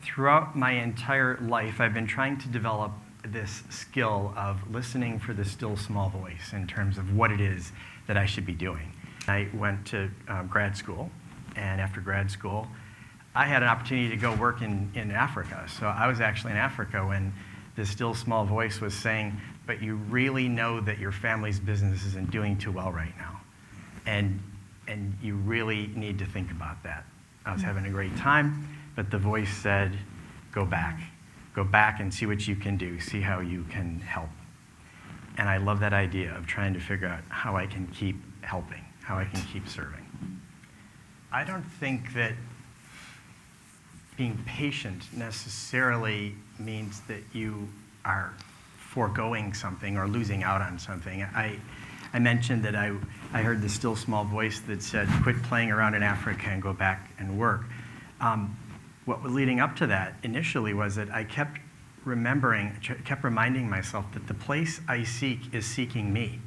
Throughout my entire life, I've been trying to develop this skill of listening for the still small voice in terms of what it is that I should be doing. I went to grad school, and after grad school, I had an opportunity to go work in Africa. So I was actually in Africa when the still small voice was saying, but you really know that your family's business isn't doing too well right now. And you really need to think about that. I was having a great time, but the voice said, go back. Go back and see what you can do, see how you can help. And I love that idea of trying to figure out how I can keep helping, how I can keep serving. I don't think that being patient necessarily means that you are foregoing something or losing out on something. I mentioned that I heard the still small voice that said, quit playing around in Africa and go back and work. What was leading up to that initially was that I kept reminding myself that the place I seek is seeking me.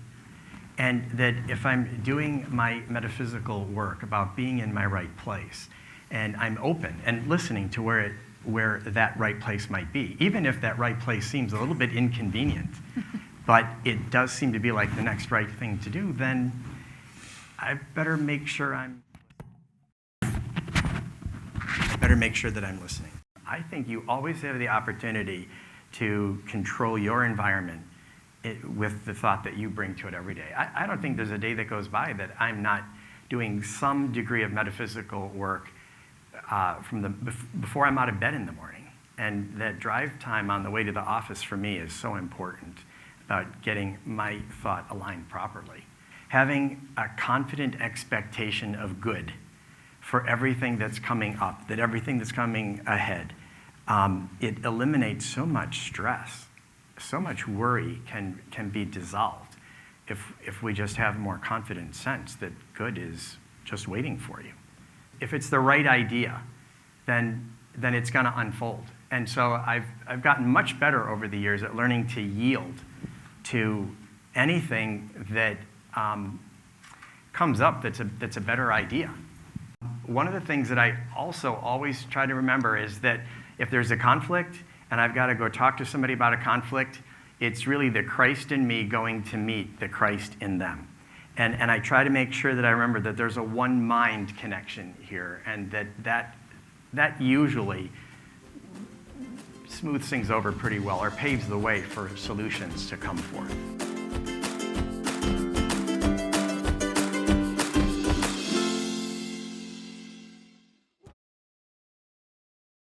And that if I'm doing my metaphysical work about being in my right place, and I'm open and listening to where that right place might be, even if that right place seems a little bit inconvenient, but it does seem to be like the next right thing to do, then I better make sure that I'm listening. I think you always have the opportunity to control your environment with the thought that you bring to it every day. I don't think there's a day that goes by that I'm not doing some degree of metaphysical work before I'm out of bed in the morning. And that drive time on the way to the office for me is so important about getting my thought aligned properly. Having a confident expectation of good for everything that's coming up, that everything that's coming ahead, it eliminates so much stress. So much worry can be dissolved if we just have a more confident sense that good is just waiting for you. If it's the right idea, then it's going to unfold. And so I've gotten much better over the years at learning to yield to anything that comes up that's a better idea. One of the things that I also always try to remember is that if there's a conflict and I've got to go talk to somebody about a conflict, it's really the Christ in me going to meet the Christ in them. And I try to make sure that I remember that there's a one mind connection here, and that usually smooths things over pretty well or paves the way for solutions to come forth.